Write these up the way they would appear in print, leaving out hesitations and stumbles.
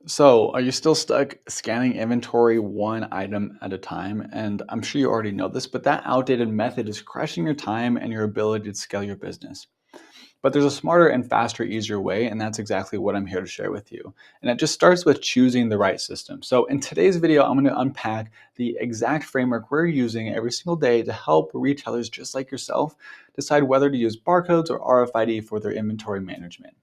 So, are you still stuck scanning inventory one item at a time? And I'm sure you already know this, but that outdated method is crushing your time and your ability to scale your business. But there's a smarter and faster, easier way, and that's exactly what I'm here to share with you. And it just starts with choosing the right system. So, in today's video, I'm going to unpack the exact framework we're using every single day to help retailers just like yourself decide whether to use barcodes or RFID for their inventory management.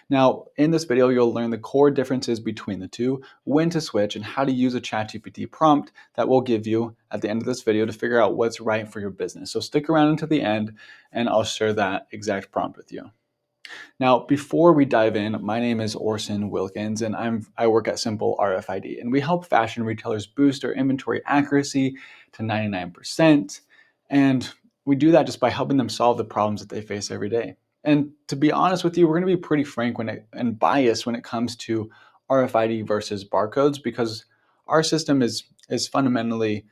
Now, in this video, you'll learn the core differences between the two, when to switch, and how to use a ChatGPT prompt that we'll give you at the end of this video to figure out what's right for your business. So stick around until the end, and I'll share that exact prompt with you. Now, before we dive in, my name is Orson Wilkins, and I work at Simple RFID, and we help fashion retailers boost their inventory accuracy to 99%, and we do that just by helping them solve the problems that they face every day. And to be honest with you, we're going to be pretty frank and biased when it comes to RFID versus barcodes because our system is fundamentally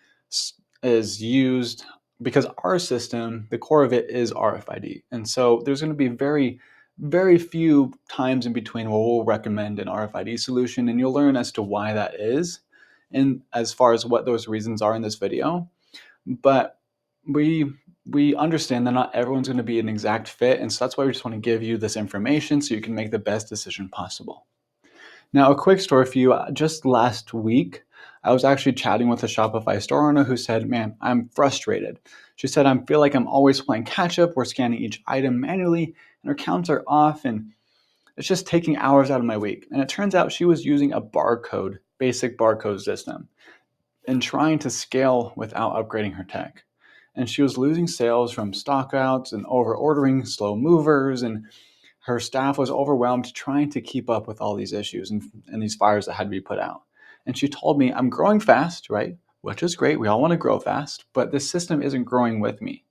is used because our system, the core of it is RFID, and so there's going to be very few times in between where we'll recommend an RFID solution, and you'll learn as to why that is, and as far as what those reasons are in this video. But we understand that not everyone's going to be an exact fit, and so that's why we just want to give you this information so you can make the best decision possible. Now, a quick story for you. Just last week, I was actually chatting with a Shopify store owner who said, "Man, I'm frustrated." She said, "I feel like I'm always playing catch up. We're scanning each item manually, and our counts are off, and it's just taking hours out of my week." And it turns out she was using a basic barcode system, and trying to scale without upgrading her tech. And she was losing sales from stockouts and over ordering slow movers, and her staff was overwhelmed trying to keep up with all these issues and these fires that had to be put out. And she told me, "I'm growing fast, right? Which is great. We all want to grow fast, but the system isn't growing with me."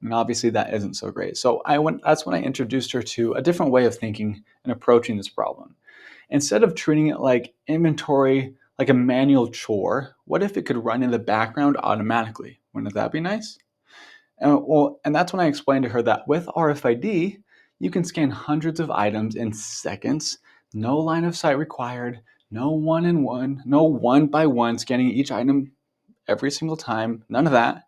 And obviously that isn't so great. So that's when I introduced her to a different way of thinking and approaching this problem. Instead of treating it like inventory, like a manual chore, what if it could run in the background automatically? Wouldn't that be nice? And that's when I explained to her that with RFID, you can scan hundreds of items in seconds, no line of sight required, no one by one scanning each item every single time, none of that.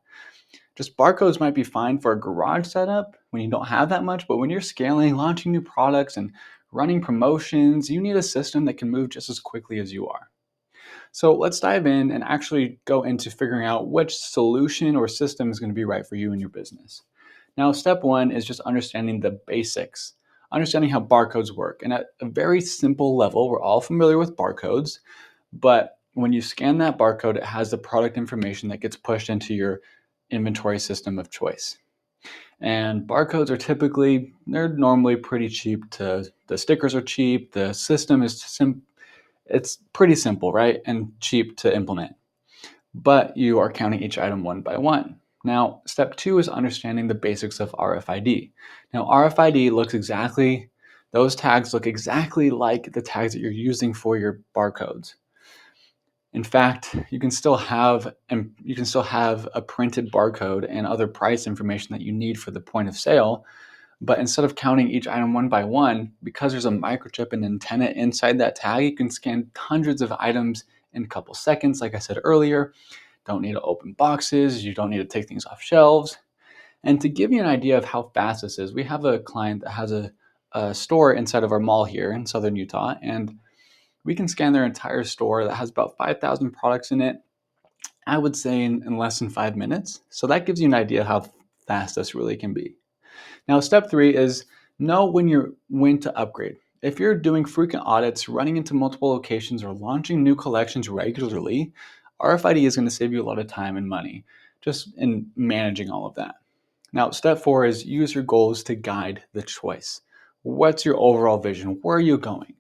Just barcodes might be fine for a garage setup when you don't have that much, but when you're scaling, launching new products, and running promotions, you need a system that can move just as quickly as you are. So let's dive in and actually go into figuring out which solution or system is going to be right for you and your business. Now, step one is just understanding the basics, understanding how barcodes work. And at a very simple level, we're all familiar with barcodes, but when you scan that barcode, it has the product information that gets pushed into your inventory system of choice. And barcodes are they're normally pretty cheap the stickers are cheap, the system is it's pretty simple, right? And cheap to implement. But you are counting each item one by one. Now, step two is understanding the basics of RFID. Now, those tags look exactly like the tags that you're using for your barcodes. In fact, you can still have a printed barcode and other price information that you need for the point of sale. But instead of counting each item one by one, because there's a microchip and antenna inside that tag, you can scan hundreds of items in a couple seconds. Like I said earlier, don't need to open boxes, you don't need to take things off shelves. And to give you an idea of how fast this is, we have a client that has a store inside of our mall here in Southern Utah, and we can scan their entire store that has about 5,000 products in it, I would say in less than 5 minutes. So that gives you an idea how fast this really can be. Now, step three is know when to upgrade. If you're doing frequent audits, running into multiple locations, or launching new collections regularly, RFID is going to save you a lot of time and money just in managing all of that. Now, step four is use your goals to guide the choice. What's your overall vision? Where are you going?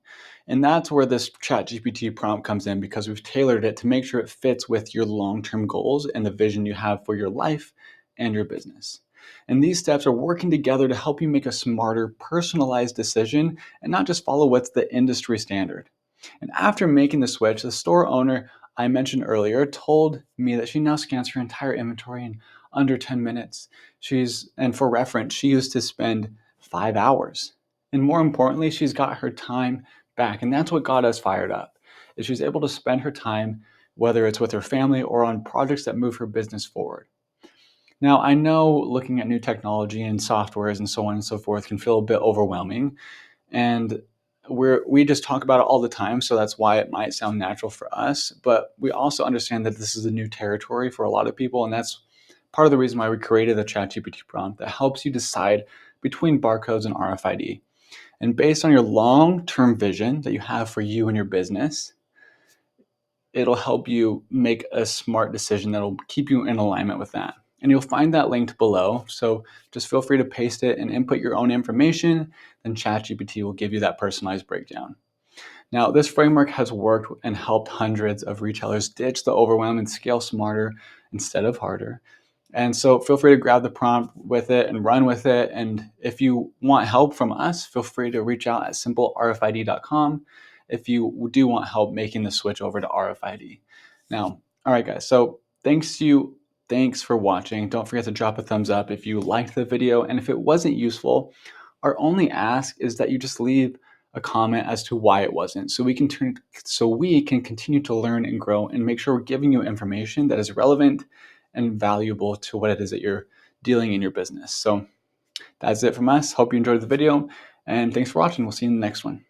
And that's where this ChatGPT prompt comes in because we've tailored it to make sure it fits with your long-term goals and the vision you have for your life and your business. And these steps are working together to help you make a smarter, personalized decision and not just follow what's the industry standard. And after making the switch, the store owner I mentioned earlier told me that she now scans her entire inventory in under 10 minutes. And for reference, she used to spend 5 hours. And more importantly, she's got her time back. And that's what got us fired up. is she's able to spend her time, whether it's with her family or on projects that move her business forward. Now, I know looking at new technology and softwares and so on and so forth can feel a bit overwhelming, and we just talk about it all the time, so that's why it might sound natural for us. But we also understand that this is a new territory for a lot of people, and that's part of the reason why we created the ChatGPT prompt that helps you decide between barcodes and RFID. And based on your long-term vision that you have for you and your business, it'll help you make a smart decision that'll keep you in alignment with that. And you'll find that linked below. So just feel free to paste it and input your own information. Then ChatGPT will give you that personalized breakdown. Now, this framework has worked and helped hundreds of retailers ditch the overwhelm and scale smarter instead of harder. And so feel free to grab the prompt with it and run with it. And if you want help from us, feel free to reach out at simplerfid.com if you do want help making the switch over to RFID. Now, all right, guys. So thanks for watching. Don't forget to drop a thumbs up if you liked the video. And if it wasn't useful, our only ask is that you just leave a comment as to why it wasn't, so we can continue to learn and grow and make sure we're giving you information that is relevant and valuable to what it is that you're dealing in your business. So that's it from us. Hope you enjoyed the video, and thanks for watching. We'll see you in the next one.